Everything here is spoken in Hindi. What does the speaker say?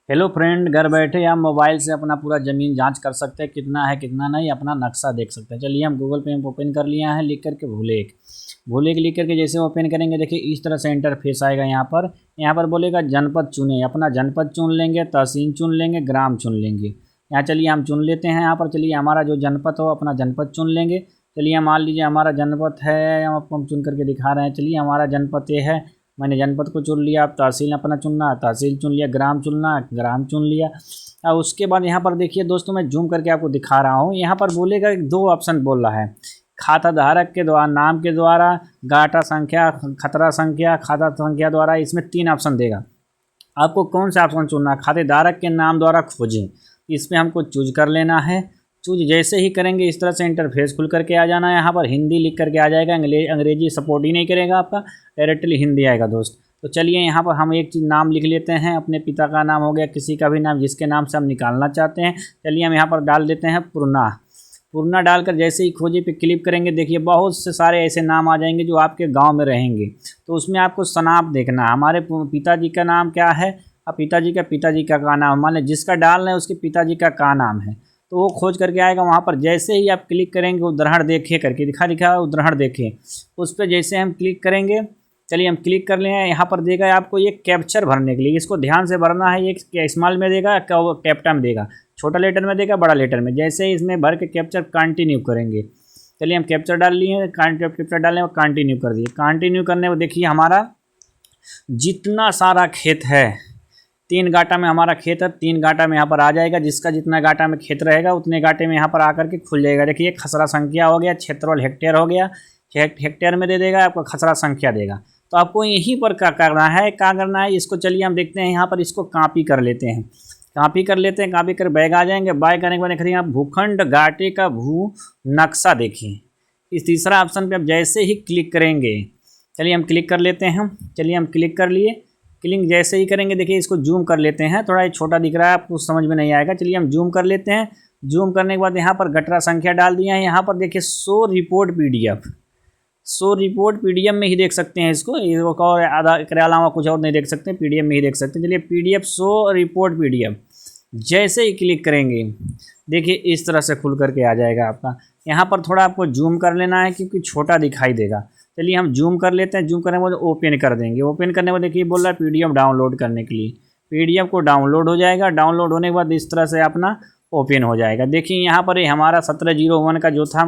हेलो फ्रेंड, घर बैठे हम मोबाइल से अपना पूरा ज़मीन जांच कर सकते हैं, कितना है कितना नहीं, अपना नक्शा देख सकते हैं। चलिए हम गूगल पे ओपन कर लिया है, लिख करके भूलेख भूलेख लिख करके जैसे ओपन करेंगे, देखिए इस तरह से इंटरफेस आएगा। यहाँ पर बोलेगा जनपद चुने, अपना जनपद चुन लेंगे, तहसील चुन लेंगे, ग्राम चुन लेंगे। यहाँ चलिए हम चुन लेते हैं। यहाँ पर चलिए हमारा जो जनपद हो अपना जनपद चुन लेंगे। चलिए मान लीजिए हमारा जनपद है, आपको हम चुन करके दिखा रहे हैं। चलिए हमारा जनपद ये है, मैंने जनपद को चुन लिया। आप तहसील अपना चुनना, तहसील चुन लिया। ग्राम चुनना, ग्राम चुन लिया। और उसके बाद यहाँ पर देखिए दोस्तों, मैं जूम करके आपको दिखा रहा हूँ। यहाँ पर बोलेगा दो ऑप्शन बोल रहा है, खाता धारक के द्वारा, नाम के द्वारा, गाटा संख्या, खतरा संख्या, खाता संख्या द्वारा। इसमें 3 ऑप्शन देगा, आपको कौन सा ऑप्शन चुनना है। खाते धारक के नाम द्वारा खोजें, इसमें हमको चूज कर लेना है। चूज जैसे ही करेंगे इस तरह से इंटरफेस खुल करके आ जाना है। यहाँ पर हिंदी लिख करके आ जाएगा, अंग्रेजी सपोर्ट ही नहीं करेगा आपका, डायरेक्टली हिंदी आएगा दोस्त। तो चलिए यहाँ पर हम एक चीज़ नाम लिख लेते हैं, अपने पिता का नाम हो गया, किसी का भी नाम जिसके नाम से हम निकालना चाहते हैं। चलिए हम यहाँ पर डाल देते हैं पूर्णा। पूर्णा डालकर जैसे ही खोजे पे क्लिक करेंगे, देखिए बहुत से सारे ऐसे नाम आ जाएंगे जो आपके गांव में रहेंगे। तो उसमें आपको सनाप देखना है, हमारे पिताजी का नाम क्या है, अब पिताजी का नाम, मान लें जिसका डाल रहे हैं उसके पिताजी का नाम है, तो वो खोज करके आएगा। वहाँ पर जैसे ही आप क्लिक करेंगे, उदाहरण देखे करके दिखा उदाहरण देखें, उस पर जैसे हम क्लिक करेंगे, चलिए हम क्लिक कर लें। यहाँ पर देगा आपको ये कैप्चर भरने के लिए, इसको ध्यान से भरना है। ये स्मॉल में देगा, कैपिटल में देगा, छोटा लेटर में देगा, बड़ा लेटर में। जैसे ही इसमें भर के कैप्चर कंटिन्यू करेंगे, चलिए हम कैप्चर डाल लिए, कैप्चर डालने और कंटिन्यू कर दिए। कंटिन्यू करने में देखिए हमारा जितना सारा खेत है, 3 गाटा में हमारा खेत है, 3 गाटा में यहाँ पर आ जाएगा। जिसका जितना गाटा में खेत रहेगा उतने गाटे में यहाँ पर आकर के खुल जाएगा। देखिए खसरा संख्या हो गया, क्षेत्रफल हेक्टेयर हो गया, हेक्टेयर में दे देगा, आपको खसरा संख्या देगा। तो आपको यहीं पर क्या करना है, इसको चलिए हम देखते हैं। यहाँ पर इसको कॉपी कर लेते हैं, कॉपी कर बैग आ जाएंगे। बैग करने के बाद देखिए आप भूखंड घाटे का भू नक्शा देखिए, इस तीसरा ऑप्शन पे आप जैसे ही क्लिक करेंगे, चलिए हम क्लिक कर लेते हैं। चलिए हम क्लिक कर लिए। क्लिक जैसे ही करेंगे, देखिए इसको जूम कर लेते हैं, थोड़ा ये छोटा दिख रहा है, आपको समझ में नहीं आएगा। चलिए हम जूम कर लेते हैं। जूम करने के बाद यहाँ पर गटरा संख्या डाल दिया है। यहाँ पर देखिए शो रिपोर्ट पीडीएफ में ही देख सकते हैं इसको, और आधा के अलावा कुछ और नहीं देख सकते, पीडीएफ में ही देख सकते हैं। चलिए पीडीएफ शो रिपोर्ट पीडीएफ जैसे ही क्लिक करेंगे, देखिए इस तरह से खुल करके आ जाएगा आपका। यहाँ पर थोड़ा आपको जूम कर लेना है क्योंकि छोटा दिखाई देगा। चलिए हम जूम कर लेते हैं। जूम करने के बाद ओपन कर देंगे। ओपन करने के बाद देखिए बोल रहा है पीडीएफ डाउनलोड करने के लिए, पीडीएफ को डाउनलोड हो जाएगा। डाउनलोड होने के बाद इस तरह से अपना ओपन हो जाएगा। देखिए यहाँ पर हमारा 1701 का जो था